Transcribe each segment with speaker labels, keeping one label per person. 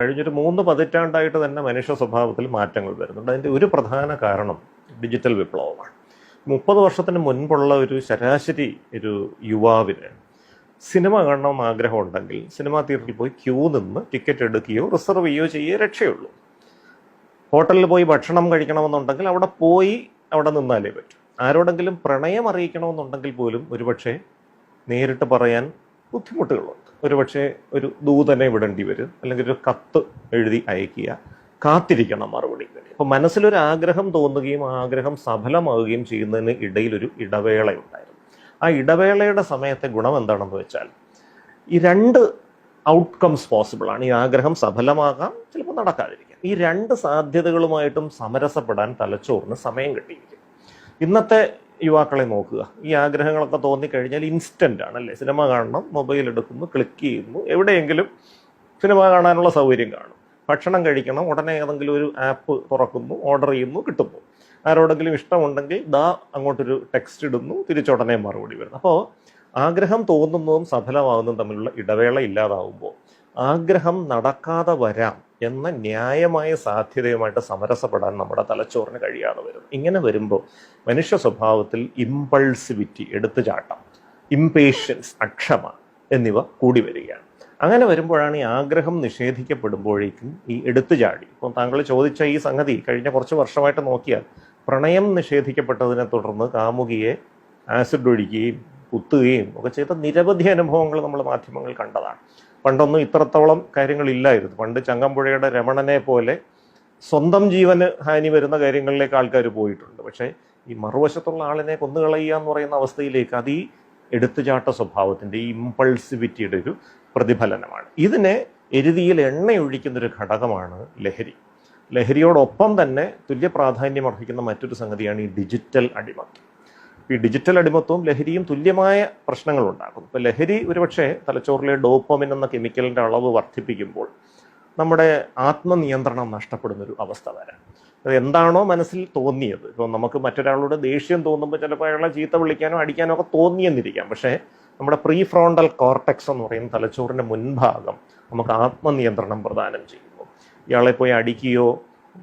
Speaker 1: കഴിഞ്ഞൊരു 3 പതിറ്റാണ്ടായിട്ട് തന്നെ മനുഷ്യ സ്വഭാവത്തിൽ മാറ്റങ്ങൾ വരുന്നുണ്ട്. അതിൻ്റെ ഒരു പ്രധാന കാരണം ഡിജിറ്റൽ വിപ്ലവമാണ്. 30 വർഷത്തിന് മുൻപുള്ള ഒരു ശരാശരി ഒരു യുവാവിന് സിനിമ കാണണമെന്ന് ആഗ്രഹമുണ്ടെങ്കിൽ സിനിമാ തിയേറ്ററിൽ പോയി ക്യൂ നിന്ന് ടിക്കറ്റ് എടുക്കുകയോ റിസർവ് ചെയ്യുകയോ ചെയ്യേ രക്ഷയുള്ളൂ. ഹോട്ടലിൽ പോയി ഭക്ഷണം കഴിക്കണമെന്നുണ്ടെങ്കിൽ അവിടെ നിന്നാലേ പറ്റൂ. ആരോടെങ്കിലും പ്രണയം അറിയിക്കണമെന്നുണ്ടെങ്കിൽ പോലും ഒരുപക്ഷെ നേരിട്ട് പറയാൻ ബുദ്ധിമുട്ടുകളുണ്ട്. ഒരുപക്ഷെ ഒരു ദൂതനെ വിടേണ്ടി വരും, അല്ലെങ്കിൽ ഒരു കത്ത് എഴുതി അയക്കുക, കാത്തിരിക്കണം മറുപടി. അപ്പോൾ മനസ്സിലൊരു ആഗ്രഹം തോന്നുകയും ആ ആഗ്രഹം സഫലമാവുകയും ചെയ്യുന്നതിന് ഇടയിലൊരു ഇടവേളയുണ്ടായിരുന്നു. ആ ഇടവേളയുടെ സമയത്തെ ഗുണം എന്താണെന്ന് വെച്ചാൽ ഈ 2 ഔട്ട്കംസ് പോസിബിൾ ആണ്. ഈ ആഗ്രഹം സഫലമാകാം, ചിലപ്പോൾ നടക്കാതിരിക്കാം. ഈ 2 സാധ്യതകളുമായിട്ടും സമരസപ്പെടാൻ തലച്ചോറിന് സമയം കിട്ടിയിരിക്കും. ഇന്നത്തെ യുവാക്കളെ നോക്കുക. ഈ ആഗ്രഹങ്ങളൊക്കെ തോന്നിക്കഴിഞ്ഞാൽ ഇൻസ്റ്റൻ്റ് ആണ് അല്ലേ? സിനിമ കാണണം, മൊബൈൽ എടുക്കുന്നു, ക്ലിക്ക് ചെയ്യുന്നു, എവിടെയെങ്കിലും സിനിമ കാണാനുള്ള സൗകര്യം കാണും. ഭക്ഷണം കഴിക്കണം, ഉടനെ ഏതെങ്കിലും ഒരു ആപ്പ് തുറക്കുന്നു, ഓർഡർ ചെയ്യുന്നു, കിട്ടുന്നു. ആരോടെങ്കിലും ഇഷ്ടമുണ്ടെങ്കിൽ അങ്ങോട്ടൊരു ടെക്സ്റ്റ് ഇടുന്നു, തിരിച്ചുടനെ മറുപടി വരുന്നു. അപ്പോൾ ആഗ്രഹം തോന്നുന്നതും സഫലമാകുന്നതും തമ്മിലുള്ള ഇടവേള ഇല്ലാതാവുമ്പോൾ ആഗ്രഹം നടക്കാതെ വരാം എന്ന ന്യായമായ സാധ്യതയുമായിട്ട് സമരസപ്പെടാൻ നമ്മുടെ തലച്ചോറിന് കഴിയാതെ വരുന്നു. ഇങ്ങനെ വരുമ്പോൾ മനുഷ്യ സ്വഭാവത്തിൽ ഇമ്പൾസിവിറ്റി, എടുത്തുചാട്ടം, ഇംപേഷ്യൻസ്, അക്ഷമ എന്നിവ കൂടി വരികയാണ്. അങ്ങനെ വരുമ്പോഴാണ് ഈ ആഗ്രഹം നിഷേധിക്കപ്പെടുമ്പോഴേക്കും ഈ എടുത്തുചാടി. ഇപ്പം താങ്കൾ ചോദിച്ച ഈ സംഗതി കഴിഞ്ഞ കുറച്ച് വർഷമായിട്ട് നോക്കിയാൽ പ്രണയം നിഷേധിക്കപ്പെട്ടതിനെ തുടർന്ന് കാമുകിയെ ആസിഡ് ഒഴിക്കുകയും കുത്തുകയും ഒക്കെ ചെയ്ത നിരവധി അനുഭവങ്ങൾ നമ്മൾ മാധ്യമങ്ങൾ കണ്ടതാണ്. പണ്ടൊന്നും ഇത്രത്തോളം കാര്യങ്ങളില്ലായിരുന്നു. പണ്ട് ചങ്ങമ്പുഴയുടെ രമണനെ പോലെ സ്വന്തം ജീവന് ഹാനി വരുന്ന കാര്യങ്ങളിലേക്ക് ആൾക്കാർ പോയിട്ടുണ്ട്. പക്ഷേ ഈ മറുവശത്തുള്ള ആളിനെ കൊന്നുകളയുക എന്ന് പറയുന്ന അവസ്ഥയിലേക്ക് അത് ഈ എടുത്തുചാട്ട സ്വഭാവത്തിൻ്റെ, ഈ ഇമ്പൾസിവിറ്റിയുടെ ഒരു പ്രതിഫലനമാണ്. ഇതിനെ എരുതിയിൽ എണ്ണയൊഴിക്കുന്നൊരു ഘടകമാണ് ലഹരി. ലഹരിയോടൊപ്പം തന്നെ തുല്യ പ്രാധാന്യം അർഹിക്കുന്ന മറ്റൊരു സംഗതിയാണ് ഈ ഡിജിറ്റൽ അടിമത്വം. ഈ ഡിജിറ്റൽ അടിമത്വവും ലഹരിയും തുല്യമായ പ്രശ്നങ്ങളുണ്ടാക്കും. ഇപ്പോൾ ലഹരി ഒരുപക്ഷെ തലച്ചോറിലെ ഡോപ്പമിൻ എന്ന കെമിക്കലിൻ്റെ അളവ് വർദ്ധിപ്പിക്കുമ്പോൾ നമ്മുടെ ആത്മനിയന്ത്രണം നഷ്ടപ്പെടുന്നൊരു അവസ്ഥ വരാം. അത് എന്താണോ മനസ്സിൽ തോന്നിയത്, ഇപ്പോൾ നമുക്ക് മറ്റൊരാളോട് ദേഷ്യം തോന്നുമ്പോൾ ചിലപ്പോൾ അയാളെ ചീത്ത വിളിക്കാനോ അടിക്കാനോ ഒക്കെ തോന്നിയെന്നിരിക്കാം. പക്ഷേ നമ്മുടെ പ്രീ ഫ്രോണ്ടൽ കോർട്ടെക്സ് എന്ന് പറയുന്ന തലച്ചോറിൻ്റെ മുൻഭാഗം നമുക്ക് ആത്മനിയന്ത്രണം പ്രദാനം ചെയ്യുന്നു. ഇയാളെ പോയി അടിക്കുകയോ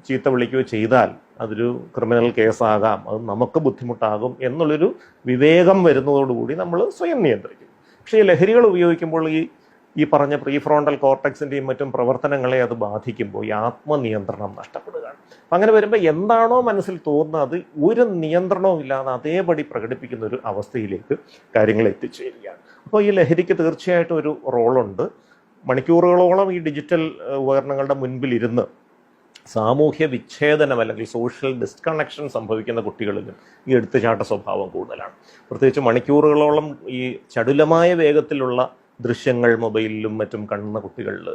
Speaker 1: ചീത്ത വിളിക്കുകയോ ചെയ്താൽ അതൊരു ക്രിമിനൽ കേസാകാം, അത് നമുക്ക് ബുദ്ധിമുട്ടാകും എന്നുള്ളൊരു വിവേകം വരുന്നതോടുകൂടി നമ്മൾ സ്വയം നിയന്ത്രിക്കും. പക്ഷേ ഈ ലഹരികൾ ഉപയോഗിക്കുമ്പോൾ ഈ പറഞ്ഞ പ്രീ ഫ്രോണ്ടൽ കോർട്ടെക്സിൻ്റെയും മറ്റും പ്രവർത്തനങ്ങളെ അത് ബാധിക്കുമ്പോൾ ഈ ആത്മനിയന്ത്രണം നഷ്ടപ്പെടുകയാണ്. അപ്പം അങ്ങനെ വരുമ്പോൾ എന്താണോ മനസ്സിൽ തോന്നുന്നത് അത് ഒരു നിയന്ത്രണവും ഇല്ലാതെ അതേപടി പ്രകടിപ്പിക്കുന്ന ഒരു അവസ്ഥയിലേക്ക് കാര്യങ്ങൾ എത്തിച്ചേരുകയാണ്. അപ്പോൾ ഈ ലഹരിക്ക് തീർച്ചയായിട്ടും ഒരു റോളുണ്ട്. മണിക്കൂറുകളോളം ഈ ഡിജിറ്റൽ ഉപകരണങ്ങളുടെ മുൻപിലിരുന്ന് സാമൂഹ്യ വിച്ഛേദനം അല്ലെങ്കിൽ സോഷ്യൽ ഡിസ്കണക്ഷൻ സംഭവിക്കുന്ന കുട്ടികളിലും ഈ എടുത്തുചാട്ട സ്വഭാവം കൂടുതലാണ്. പ്രത്യേകിച്ച് മണിക്കൂറുകളോളം ഈ ചടുലമായ വേഗത്തിലുള്ള ദൃശ്യങ്ങൾ മൊബൈലിലും മറ്റും കാണുന്ന കുട്ടികളിൽ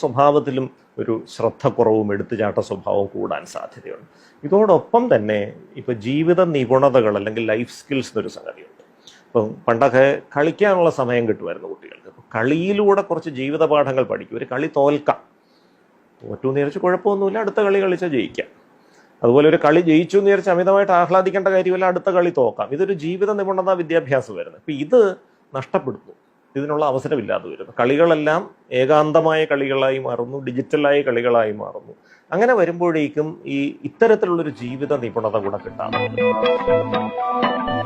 Speaker 1: സ്വഭാവത്തിലും ഒരു ശ്രദ്ധക്കുറവും എടുത്തുചാട്ട സ്വഭാവവും കൂടാൻ സാധ്യതയുണ്ട്. ഇതോടൊപ്പം തന്നെ ഇപ്പോൾ ജീവിത നിപുണതകൾ അല്ലെങ്കിൽ ലൈഫ് സ്കിൽസ് എന്നൊരു സംഗതിയുണ്ട്. ഇപ്പം പണ്ടൊക്കെ കളിക്കാനുള്ള സമയം കിട്ടുമായിരുന്നു കുട്ടികൾക്ക്. അപ്പോൾ കളിയിലൂടെ കുറച്ച് ജീവിത പാഠങ്ങൾ പഠിക്കും. ഒരു കളി തോൽക്കാം, തോറ്റു എന്ന് വിചാരിച്ച് കുഴപ്പമൊന്നുമില്ല, അടുത്ത കളി കളിച്ചാൽ ജയിക്കാം. അതുപോലെ ഒരു കളി ജയിച്ചു എന്ന് വിചാരിച്ച് അമിതമായിട്ട് ആഹ്ലാദിക്കേണ്ട കാര്യമില്ല, അടുത്ത കളി തോക്കാം. ഇതൊരു ജീവിത നിപുണത വിദ്യാഭ്യാസം വരുന്നത്. ഇപ്പം ഇത് നഷ്ടപ്പെടുന്നു, ഇതിനുള്ള അവസരമില്ലാതെ വരുന്നു. കളികളെല്ലാം ഏകാന്തമായ കളികളായി മാറുന്നു, ഡിജിറ്റലായ കളികളായി മാറുന്നു. അങ്ങനെ വരുമ്പോഴേക്കും ഇത്തരത്തിലുള്ളൊരു ജീവിത നിപുണത കൂടെ കിട്ടാറുണ്ട്.